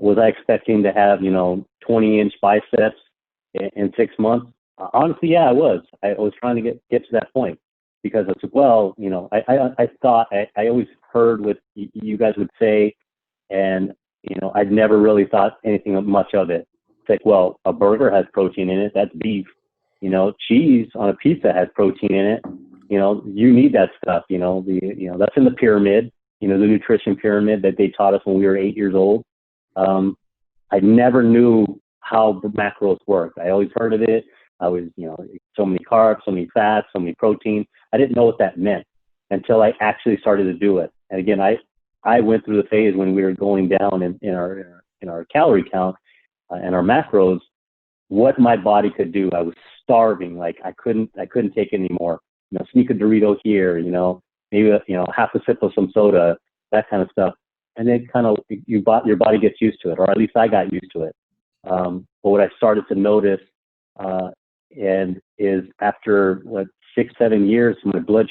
Was I expecting to have, 20-inch biceps in 6 months? Honestly, yeah, I was. I was trying to get to that point because I said, well, I thought, I always heard what you guys would say, and, I'd never really thought anything much of it. It's like, well, a burger has protein in it. That's beef. Cheese on a pizza has protein in it. You need that stuff, that's in the pyramid, the nutrition pyramid that they taught us when we were 8 years old. I never knew how the macros worked. I always heard of it. I was, so many carbs, so many fats, so many protein. I didn't know what that meant until I actually started to do it. And again, I went through the phase when we were going down in our calorie count and our macros, what my body could do. I was starving. Like I couldn't take it anymore. Sneak a Dorito here, maybe, half a sip of some soda, that kind of stuff. And then kind of your body gets used to it, or at least I got used to it. But what I started to notice, and is after 6-7 years,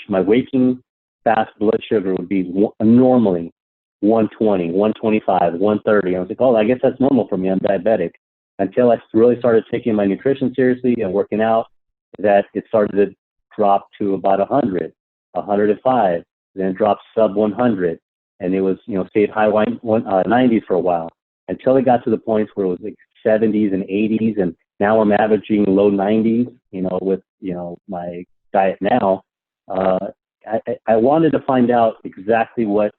my waking fast blood sugar would be normally 120, 125, 130. I was like, oh, I guess that's normal for me. I'm diabetic. Until I really started taking my nutrition seriously and working out, that it started to drop to about 100, 105, then dropped sub 100. And it was, stayed high 90s for a while until it got to the points where it was like 70s and 80s. And now I'm averaging low 90s, with, my diet now. I wanted to find out exactly what,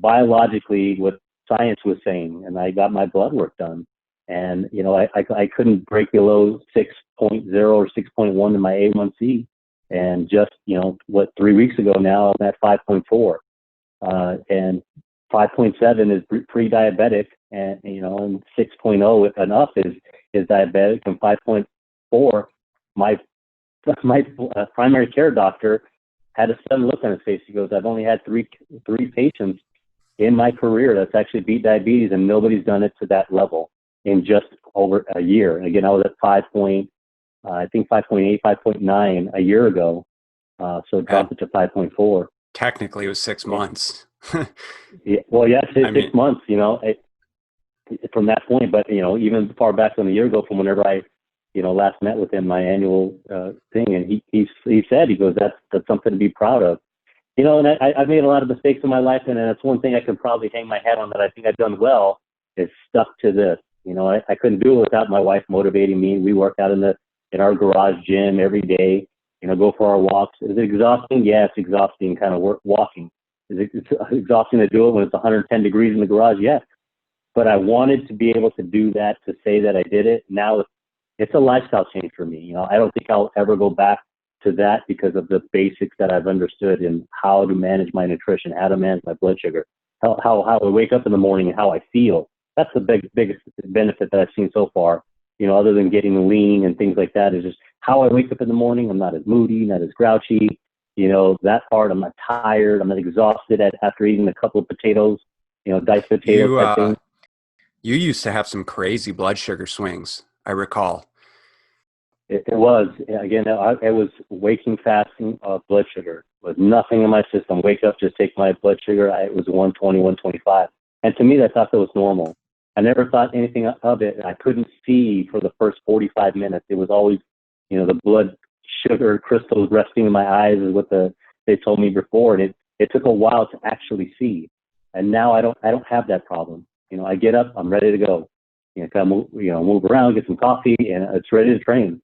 biologically what science was saying. And I got my blood work done. And, I couldn't break below 6.0 or 6.1 in my A1C. And just, 3 weeks ago now, I'm at 5.4. And 5.7 is pre-diabetic, and 6.0 and up is diabetic, and 5.4, my primary care doctor had a sudden look on his face. He goes, I've only had three patients in my career that's actually beat diabetes, and nobody's done it to that level in just over a year. And again, I was at 5.8, 5.9 a year ago, so it dropped it to 5.4. Technically, it was 6 months. Yeah, well, yeah, 6 months, from that point. But, even far back than a year ago from whenever I, last met with him, my annual thing. And he said, he goes, that's something to be proud of. And I've made a lot of mistakes in my life. And that's one thing I could probably hang my hat on that I think I've done well is stuck to this. I couldn't do it without my wife motivating me. We work out in our garage gym every day, go for our walks. Is it exhausting? Yeah, it's exhausting kind of walking. Is it exhausting to do it when it's 110 degrees in the garage? Yes. But I wanted to be able to do that, to say that I did it. Now it's a lifestyle change for me. I don't think I'll ever go back to that because of the basics that I've understood in how to manage my nutrition, how to manage my blood sugar, how I wake up in the morning and how I feel. That's the biggest benefit that I've seen so far, other than getting lean and things like that, is just how I wake up in the morning. I'm not as moody, not as grouchy. That part, I'm not tired. I'm not exhausted after eating a couple of potatoes, diced potatoes type thing. You used to have some crazy blood sugar swings, I recall. It was, again, it was waking fasting blood sugar. With nothing in my system. Wake up, just take my blood sugar. It was 120, 125. And to me, I thought that was normal. I never thought anything of it. I couldn't see for the first 45 minutes. It was always, the blood sugar crystals resting in my eyes is what they told me before. And it took a while to actually see. And now I don't have that problem. I get up, I'm ready to go. Kind of move around, get some coffee, and it's ready to train.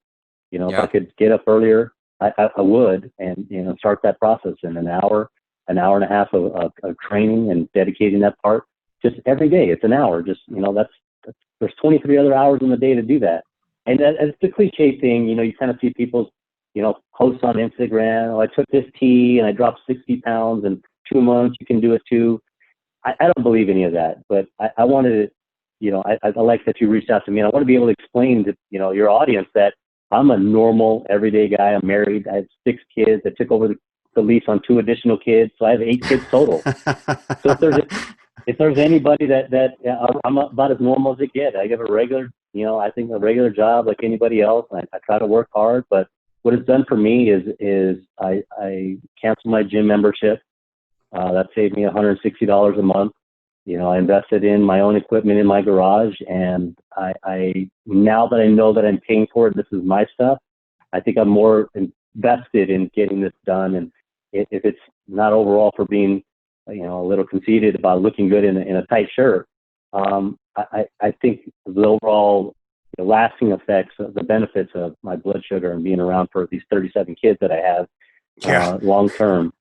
If I could get up earlier, I would, and start that process in an hour and a half of training and dedicating that part. Just every day, it's an hour. Just there's 23 other hours in the day to do that. And it's the cliche thing. You kind of see people's posts on Instagram. Oh, I took this tea and I dropped 60 pounds in 2 months. You can do it too. I don't believe any of that, but I wanted to, I like that you reached out to me. And I want to be able to explain to, your audience that I'm a normal, everyday guy. I'm married. I have 6 kids. I took over the lease on 2 additional kids. So I have 8 kids total. So if there's anybody that I'm about as normal as it gets. I have a regular, I think a regular job like anybody else. I try to work hard, but what it's done for me is I canceled my gym membership. That saved me $160 a month. I invested in my own equipment in my garage, and I now that I know that I'm paying for it, this is my stuff. I think I'm more invested in getting this done. And if it's not overall for being, a little conceited about looking good in a tight shirt, I think the overall lasting effects of the benefits of my blood sugar and being around for these 37 kids that I have long term